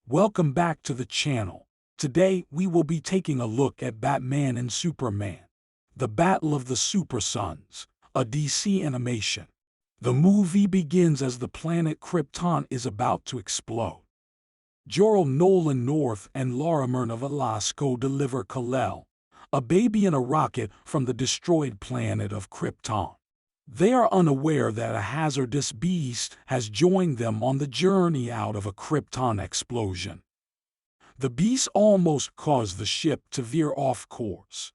Welcome back to the channel. Today we will be taking a look at Batman and Superman, the Battle of the Super Sons, a DC animation. The movie begins as the planet Kryton is about to explode. Jorel, Nolan North and Lara Myrna Velasco deliver Kal-El, a baby in a rocket from the destroyed planet of Kryton. They are unaware that a hazardous beast has joined them on the journey out of a Kryton explosion. The beast almost caused the ship to veer off course.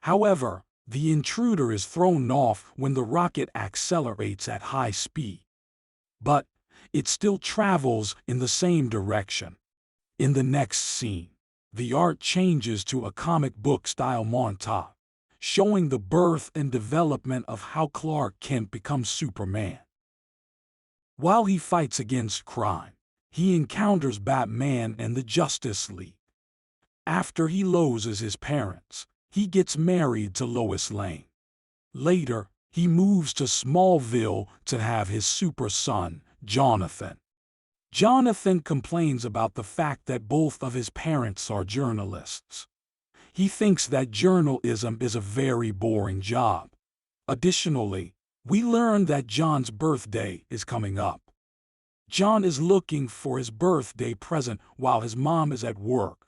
However, the intruder is thrown off when the rocket accelerates at high speed. But it still travels in the same direction. In the next scene, the art changes to a comic book-style montage, showing the birth and development of how Clark Kent becomes Superman. While he fights against crime, he encounters Batman and the Justice League. After he loses his parents, he gets married to Lois Lane. Later, he moves to Smallville to have his super son, Jonathan. Jonathan complains about the fact that both of his parents are journalists. He thinks that journalism is a very boring job. Additionally, we learn that John's birthday is coming up. John is looking for his birthday present while his mom is at work.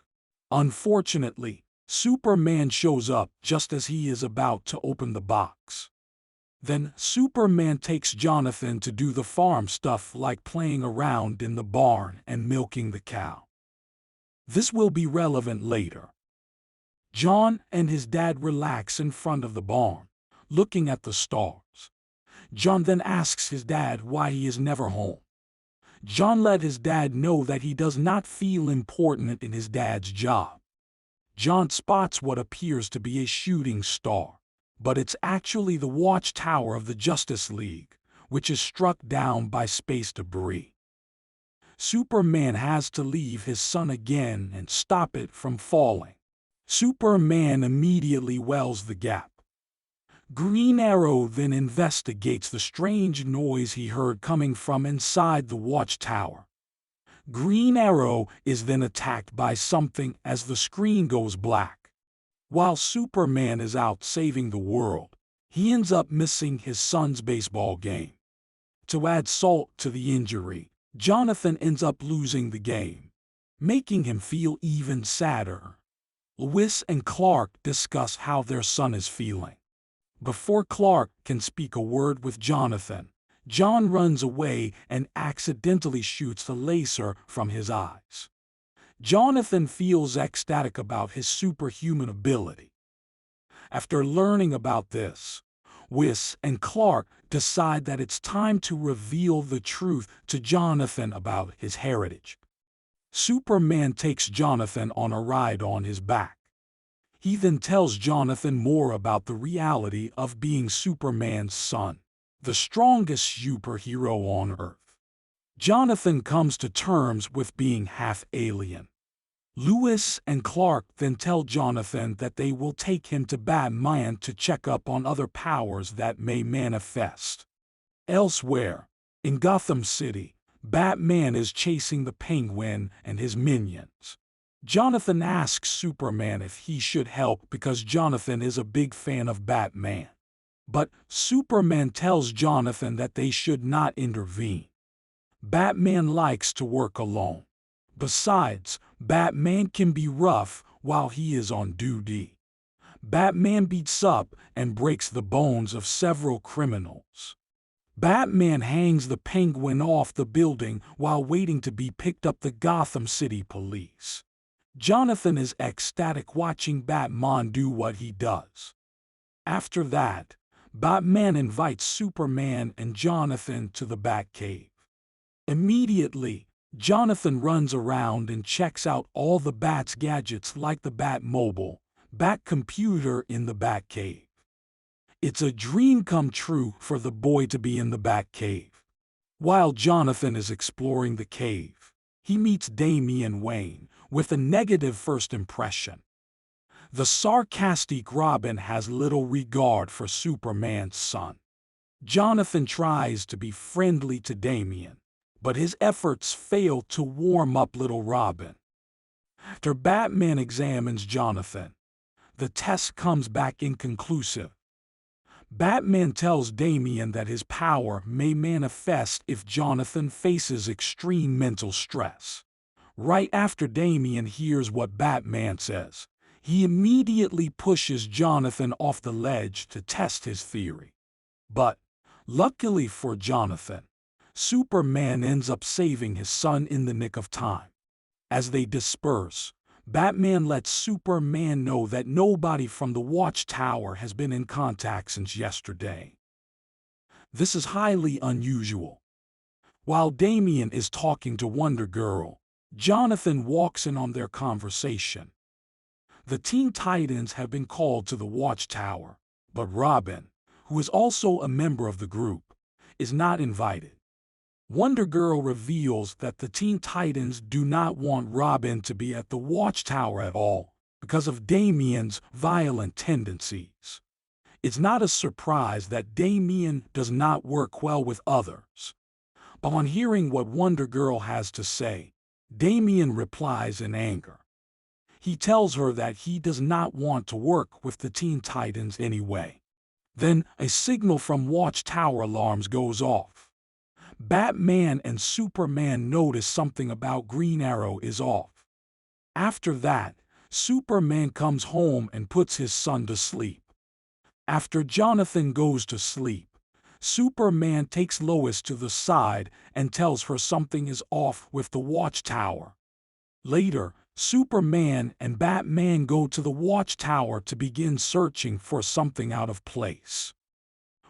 Unfortunately, Superman shows up just as he is about to open the box. Then Superman takes Jonathan to do the farm stuff like playing around in the barn and milking the cow. This will be relevant later. John and his dad relax in front of the barn, looking at the stars. John then asks his dad why he is never home. John let his dad know that he does not feel important in his dad's job. John spots what appears to be a shooting star, but it's actually the watchtower of the Justice League, which is struck down by space debris. Superman has to leave his son again and stop it from falling. Superman immediately wells the gap. Green Arrow then investigates the strange noise he heard coming from inside the watchtower. Green Arrow is then attacked by something as the screen goes black. While Superman is out saving the world, he ends up missing his son's baseball game. To add salt to the injury, Jonathan ends up losing the game, making him feel even sadder. Lois and Clark discuss how their son is feeling. Before Clark can speak a word with Jonathan, John runs away and accidentally shoots a laser from his eyes. Jonathan feels ecstatic about his superhuman ability. After learning about this, Lois and Clark decide that it's time to reveal the truth to Jonathan about his heritage. Superman takes Jonathan on a ride on his back. He then tells Jonathan more about the reality of being Superman's son, the strongest superhero on Earth. Jonathan comes to terms with being half alien. Lois and Clark then tell Jonathan that they will take him to Batman to check up on other powers that may manifest. Elsewhere, in Gotham City, Batman is chasing the Penguin and his minions. Jonathan asks Superman if he should help because Jonathan is a big fan of Batman. But Superman tells Jonathan that they should not intervene. Batman likes to work alone. Besides, Batman can be rough while he is on duty. Batman beats up and breaks the bones of several criminals. Batman hangs the Penguin off the building while waiting to be picked up the Gotham City police. Jonathan is ecstatic watching Batman do what he does. After that, Batman invites Superman and Jonathan to the Batcave. Immediately, Jonathan runs around and checks out all the Bat's gadgets like the Batmobile, Batcomputer in the Batcave. It's a dream come true for the boy to be in the Batcave. While Jonathan is exploring the cave, he meets Damian Wayne with a negative first impression. The sarcastic Robin has little regard for Superman's son. Jonathan tries to be friendly to Damian, but his efforts fail to warm up little Robin. After Batman examines Jonathan, the test comes back inconclusive. Batman tells Damian that his power may manifest if Jonathan faces extreme mental stress. Right after Damian hears what Batman says, he immediately pushes Jonathan off the ledge to test his theory. But, luckily for Jonathan, Superman ends up saving his son in the nick of time. As they disperse, Batman lets Superman know that nobody from the Watchtower has been in contact since yesterday. This is highly unusual. While Damian is talking to Wonder Girl, Jonathan walks in on their conversation. The Teen Titans have been called to the Watchtower, but Robin, who is also a member of the group, is not invited. Wonder Girl reveals that the Teen Titans do not want Robin to be at the Watchtower at all because of Damian's violent tendencies. It's not a surprise that Damian does not work well with others. But on hearing what Wonder Girl has to say, Damian replies in anger. He tells her that he does not want to work with the Teen Titans anyway. Then a signal from Watchtower alarms goes off. Batman and Superman notice something about Green Arrow is off. After that, Superman comes home and puts his son to sleep. After Jonathan goes to sleep, Superman takes Lois to the side and tells her something is off with the Watchtower. Later, Superman and Batman go to the Watchtower to begin searching for something out of place.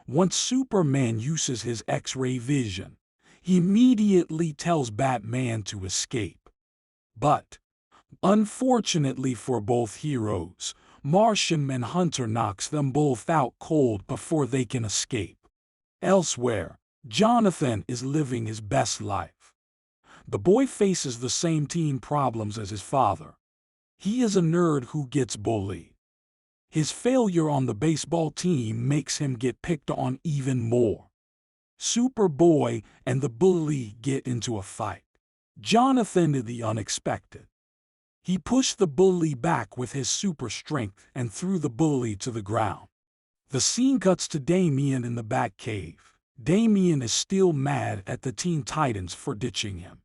Once Superman uses his X-ray vision, he immediately tells Batman to escape. But, unfortunately for both heroes, Martian Manhunter knocks them both out cold before they can escape. Elsewhere, Jonathan is living his best life. The boy faces the same teen problems as his father. He is a nerd who gets bullied. His failure on the baseball team makes him get picked on even more. Superboy and the bully get into a fight. Jonathan did the unexpected. He pushed the bully back with his super strength and threw the bully to the ground. The scene cuts to Damian in the Batcave. Damian is still mad at the Teen Titans for ditching him.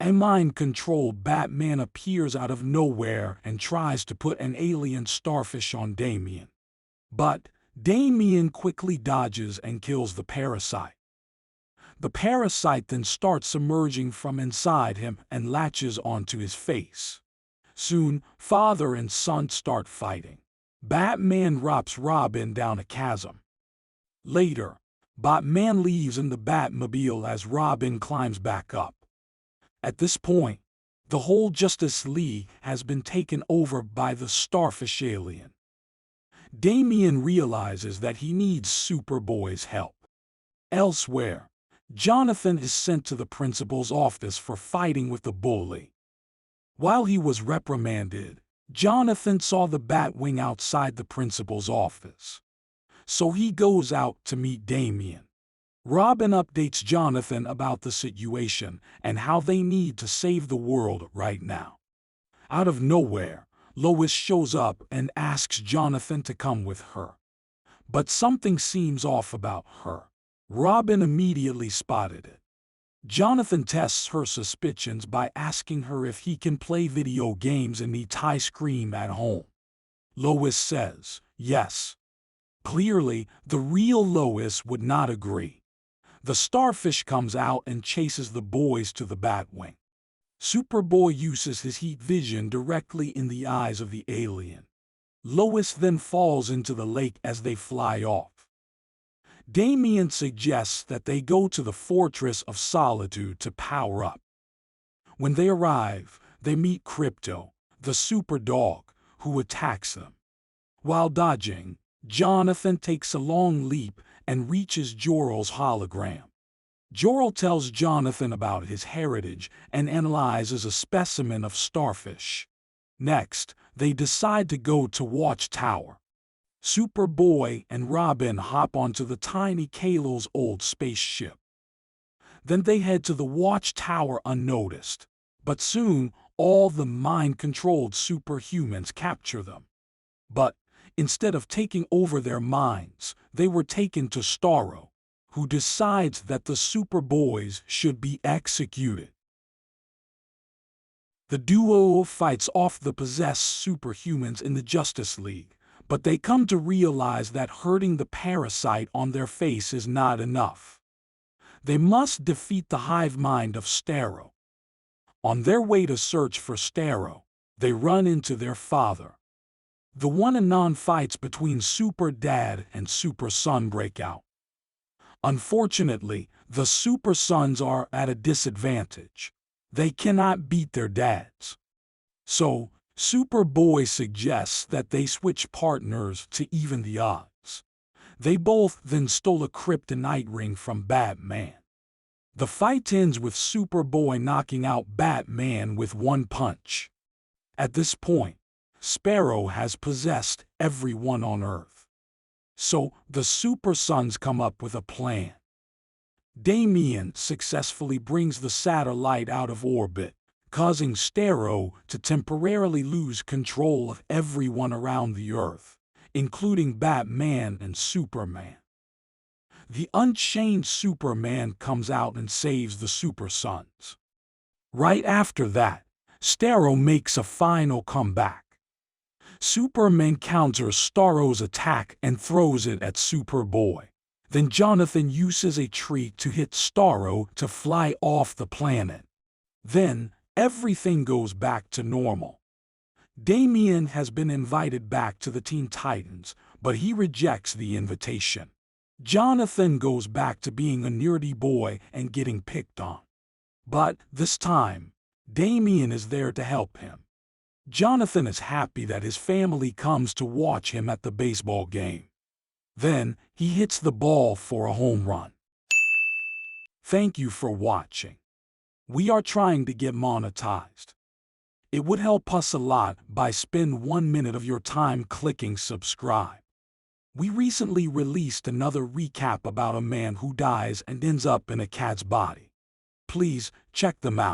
A mind-controlled Batman appears out of nowhere and tries to put an alien starfish on Damian. But Damian quickly dodges and kills the parasite. The parasite then starts emerging from inside him and latches onto his face. Soon, father and son start fighting. Batman drops Robin down a chasm. Later, Batman leaves in the Batmobile as Robin climbs back up. At this point, the whole Justice League has been taken over by the starfish alien. Damian realizes that he needs Superboy's help. Elsewhere, Jonathan is sent to the principal's office for fighting with the bully. While he was reprimanded, Jonathan saw the Batwing outside the principal's office. So he goes out to meet Damian. Robin updates Jonathan about the situation and how they need to save the world right now. Out of nowhere, Lois shows up and asks Jonathan to come with her. But something seems off about her. Robin immediately spotted it. Jonathan tests her suspicions by asking her if he can play video games and eat ice cream at home. Lois says, yes. Clearly, the real Lois would not agree. The starfish comes out and chases the boys to the Batwing. Superboy uses his heat vision directly in the eyes of the alien. Lois then falls into the lake as they fly off. Damian suggests that they go to the Fortress of Solitude to power up. When they arrive, they meet Kryton, the super dog, who attacks them. While dodging, Jonathan takes a long leap and reaches Jorel's hologram. Jorel tells Jonathan about his heritage and analyzes a specimen of starfish. Next, they decide to go to Watchtower. Superboy and Robin hop onto the tiny Kal-El's old spaceship. Then they head to the watchtower unnoticed. But soon, all the mind-controlled superhumans capture them. But instead of taking over their minds, they were taken to Starro, who decides that the Superboys should be executed. The duo fights off the possessed superhumans in the Justice League, but they come to realize that hurting the parasite on their face is not enough. They must defeat the hive mind of Starro. On their way to search for Starro, they run into their father. The one-and-none fights between Super Dad and Super Son break out. Unfortunately, the Super Sons are at a disadvantage. They cannot beat their dads. So, Superboy suggests that they switch partners to even the odds. They both then stole a kryptonite ring from Batman. The fight ends with Superboy knocking out Batman with one punch. At this point, Sparrow has possessed everyone on Earth. So, the Super Sons come up with a plan. Damian successfully brings the satellite out of orbit, causing Starro to temporarily lose control of everyone around the Earth, including Batman and Superman. The Unchained Superman comes out and saves the Super Sons. Right after that, Starro makes a final comeback. Superman counters Starro's attack and throws it at Superboy. Then Jonathan uses a tree to hit Starro to fly off the planet. Then, everything goes back to normal. Damian has been invited back to the Teen Titans, but he rejects the invitation. Jonathan goes back to being a nerdy boy and getting picked on. But this time, Damian is there to help him. Jonathan is happy that his family comes to watch him at the baseball game. Then, he hits the ball for a home run. Thank you for watching. We are trying to get monetized. It would help us a lot by spending 1 minute of your time clicking subscribe. We recently released another recap about a man who dies and ends up in a cat's body. Please check them out.